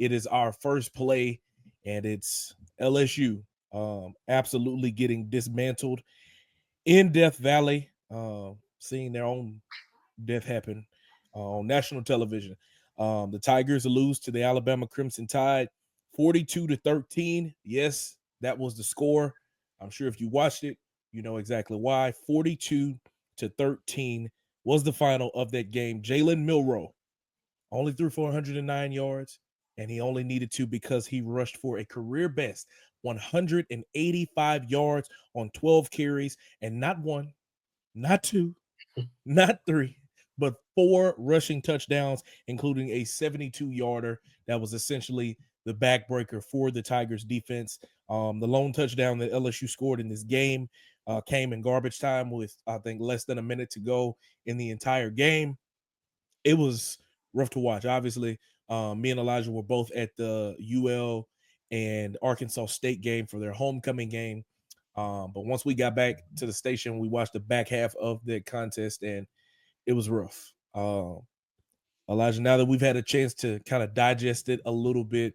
It is our first play, and it's LSU absolutely getting dismantled in Death Valley, seeing their own death happen on national television. The Tigers lose to the Alabama Crimson Tide 42-13. Yes, that was the score. I'm sure if you watched it, you know exactly why. 42-13 was the final of that game. Jalen Milroe only threw for 109 yards, and he only needed to because he rushed for a career best 185 yards on 12 carries, and not one, not two, not three, but four rushing touchdowns, including a 72-yarder that was essentially the backbreaker for the Tigers defense. The lone touchdown that LSU scored in this game came in garbage time with, I think, less than a minute to go in the entire game. It was rough to watch. Obviously, me and Elijah were both at the UL and Arkansas State game for their homecoming game. But once we got back to the station, we watched the back half of the contest, and it was rough. Elijah, now that we've had a chance to kind of digest it a little bit,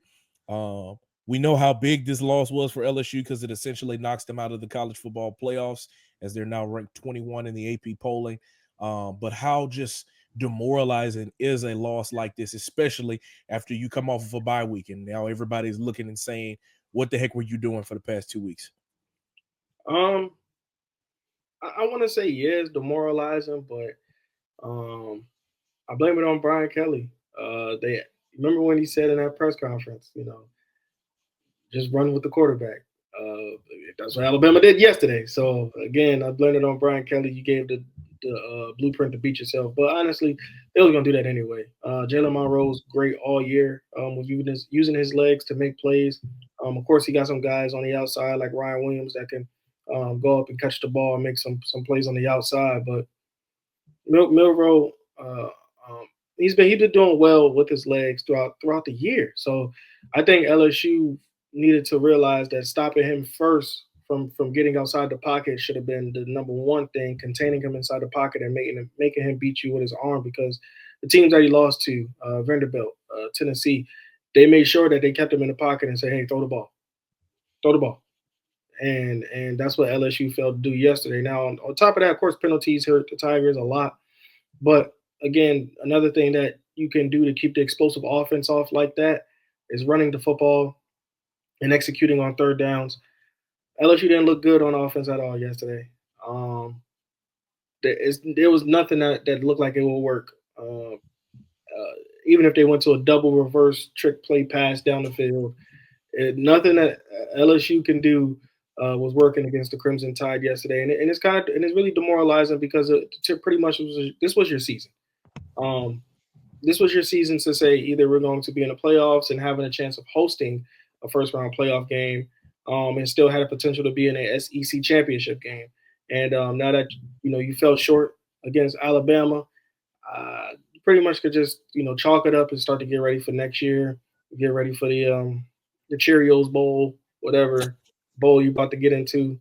we know how big this loss was for LSU because it essentially knocks them out of the college football playoffs as they're now ranked 21 in the AP polling. But how just demoralizing is a loss like this, especially after you come off of a bye week and now everybody's looking and saying, what the heck were you doing for the past 2 weeks? Um, I want to say yes, demoralizing, but I blame it on Brian Kelly. They remember when he said in that press conference, just run with the quarterback. That's what Alabama did yesterday. So again, I blame it on Brian Kelly. You gave the blueprint to beat yourself, but honestly, they was gonna do that anyway. Jalen Monroe's great all year with using his legs to make plays. Of course, he got some guys on the outside like Ryan Williams that can go up and catch the ball and make some plays on the outside. But Milroe, he's been doing well with his legs throughout the year. So I think LSU needed to realize that stopping him first from getting outside the pocket should have been the number one thing, containing him inside the pocket and making him beat you with his arm because the teams that he lost to, Vanderbilt, Tennessee, they made sure that they kept him in the pocket and said, "Hey, throw the ball." And that's what LSU failed to do yesterday. Now, on top of that, of course, penalties hurt the Tigers a lot. But again, another thing that you can do to keep the explosive offense off like that is running the football and executing on third downs. LSU didn't look good on offense at all yesterday. Um, there was nothing that looked like it will work. Even if they went to a double reverse trick play pass down the field, nothing that LSU can do was working against the Crimson Tide yesterday, and it's really demoralizing because pretty much this was your season. Um, this was your season to say either we're going to be in the playoffs and having a chance of hosting a first round playoff game, and still had a potential to be in a SEC championship game. And now that you fell short against Alabama, you pretty much could just chalk it up and start to get ready for next year. Get ready for the Cheerios Bowl, whatever bowl you're about to get into,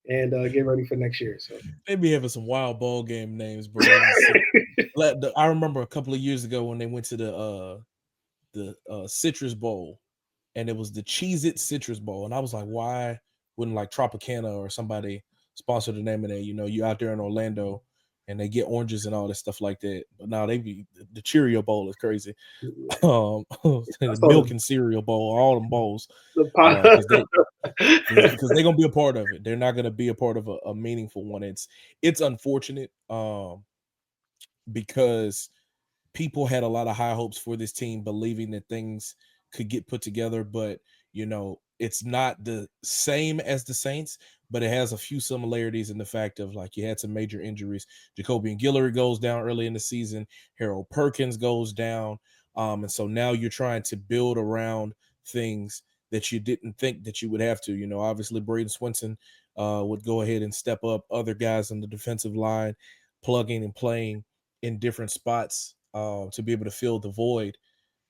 and get ready for next year. So They be having some wild ball game names, bro. I remember a couple of years ago when they went to the Citrus Bowl, and it was the Cheez It Citrus Bowl, and I was like, why wouldn't like Tropicana or somebody sponsor the name of that? You out there in Orlando, and they get oranges and all this stuff like that. But now they be the Cheerio Bowl is crazy. I The saw milk and cereal bowl, all them bowls, the because they're gonna be a part of it. They're not gonna be a part of a meaningful one. It's unfortunate because people had a lot of high hopes for this team, believing that things could get put together. But it's not the same as the Saints, but it has a few similarities in the fact of like you had some major injuries. Jacobian Guillory goes down early in the season. Harold Perkins goes down, and so now you're trying to build around things that you didn't think that you would have to. Obviously Braden Swinson would go ahead and step up. Other guys on the defensive line plugging and playing in different spots to be able to fill the void.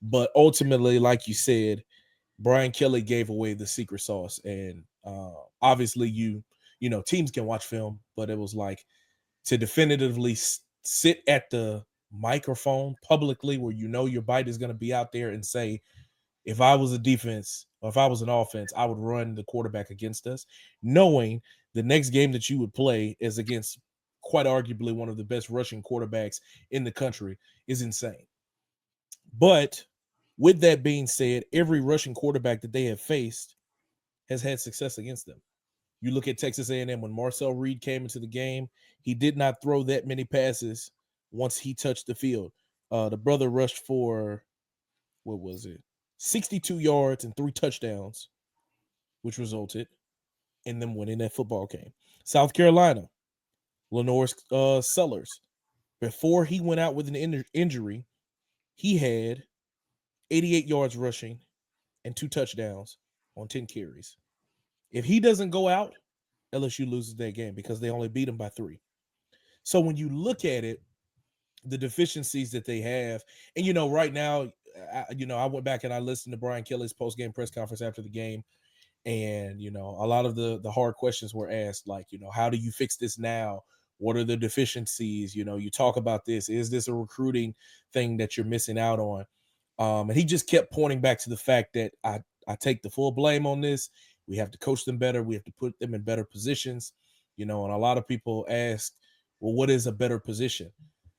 But ultimately, like you said, Brian Kelly gave away the secret sauce, and obviously, teams can watch film, but it was like to definitively sit at the microphone publicly, where your bite is going to be out there, and say if I was a defense or if I was an offense, I would run the quarterback against us, knowing the next game that you would play is against quite arguably one of the best rushing quarterbacks in the country is insane. But with that being said, every rushing quarterback that they have faced has had success against them. You look at Texas A&M when Marcel Reed came into the game, he did not throw that many passes once he touched the field. The brother rushed for, what was it, 62 yards and 3 touchdowns, which resulted in them winning that football game. South Carolina, Lenore Sellers, before he went out with an injury, he had 88 yards rushing and 2 touchdowns on 10 carries. If he doesn't go out, LSU loses that game because they only beat him by 3. So when you look at it, the deficiencies that they have, and right now, I went back and I listened to Brian Kelly's post-game press conference after the game, and a lot of the hard questions were asked, like, how do you fix this now? What are the deficiencies? You talk about this. Is this a recruiting thing that you're missing out on? And he just kept pointing back to the fact that I take the full blame on this. We have to coach them better. We have to put them in better positions. And a lot of people ask, well, what is a better position?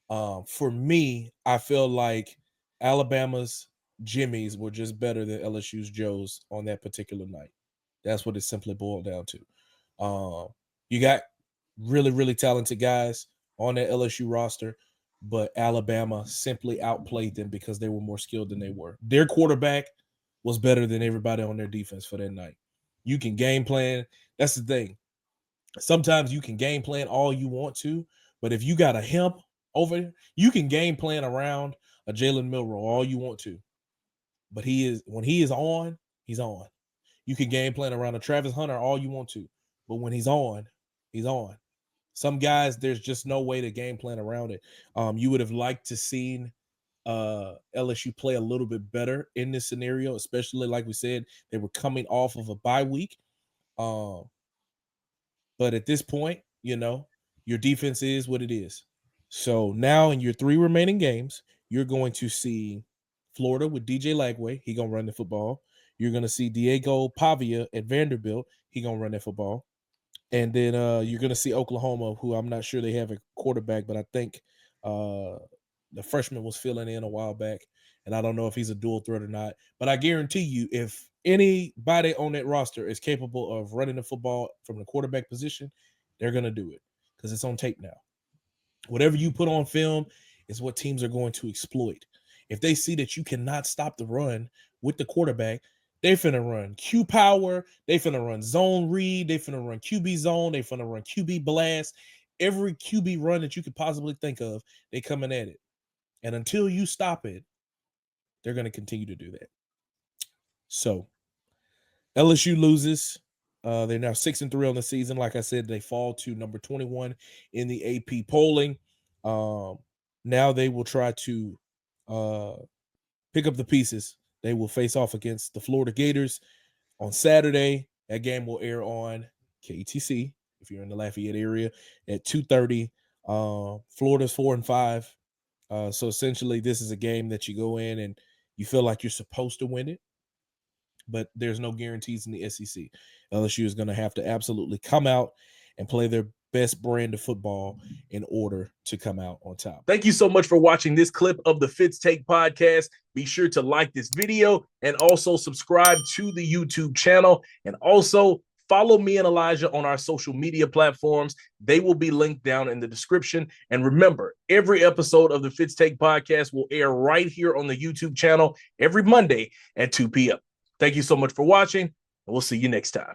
For me, I feel like Alabama's Jimmys were just better than LSU's Joes on that particular night. That's what it simply boiled down to. You got really, really talented guys on that LSU roster, but Alabama simply outplayed them because they were more skilled than they were. Their quarterback was better than everybody on their defense for that night. You can game plan. That's the thing. Sometimes you can game plan all you want to, but if you got a hemp over there, you can game plan around a Jalen Milroe all you want to. But when he is on, he's on. You can game plan around a Travis Hunter all you want to, but when he's on, he's on. Some guys, there's just no way to game plan around it. You would have liked to seen LSU play a little bit better in this scenario, especially like we said, they were coming off of a bye week. But at this point, your defense is what it is. So now in your 3 remaining games, you're going to see Florida with DJ Lagway. He going to run the football. You're going to see Diego Pavia at Vanderbilt. He going to run that football. And then you're going to see Oklahoma, who I'm not sure they have a quarterback, but I think the freshman was filling in a while back. And I don't know if he's a dual threat or not. But I guarantee you, if anybody on that roster is capable of running the football from the quarterback position, they're going to do it because it's on tape now. Whatever you put on film is what teams are going to exploit. If they see that you cannot stop the run with the quarterback, they finna run Q power, they finna run zone read, they finna run QB zone, they finna run QB blast. Every QB run that you could possibly think of, they coming at it. And until you stop it, they're going to continue to do that. So LSU loses. They're now 6-3 on the season. Like I said, they fall to number 21 in the AP polling. Now they will try to pick up the pieces. They will face off against the Florida Gators on Saturday. That game will air on KTC if you're in the Lafayette area at 2:30. Florida's 4-5. So essentially, this is a game that you go in and you feel like you're supposed to win it, but there's no guarantees in the SEC. LSU is going to have to absolutely come out and play their best brand of football in order to come out on top. Thank you so much for watching this clip of the Fitz Take podcast. Be sure to like this video and also subscribe to the YouTube channel, and also follow me and Elijah on our social media platforms. They will be linked down in the description. And remember, every episode of the Fitz Take podcast will air right here on the YouTube channel every Monday at 2 p.m. Thank you so much for watching, and we'll see you next time.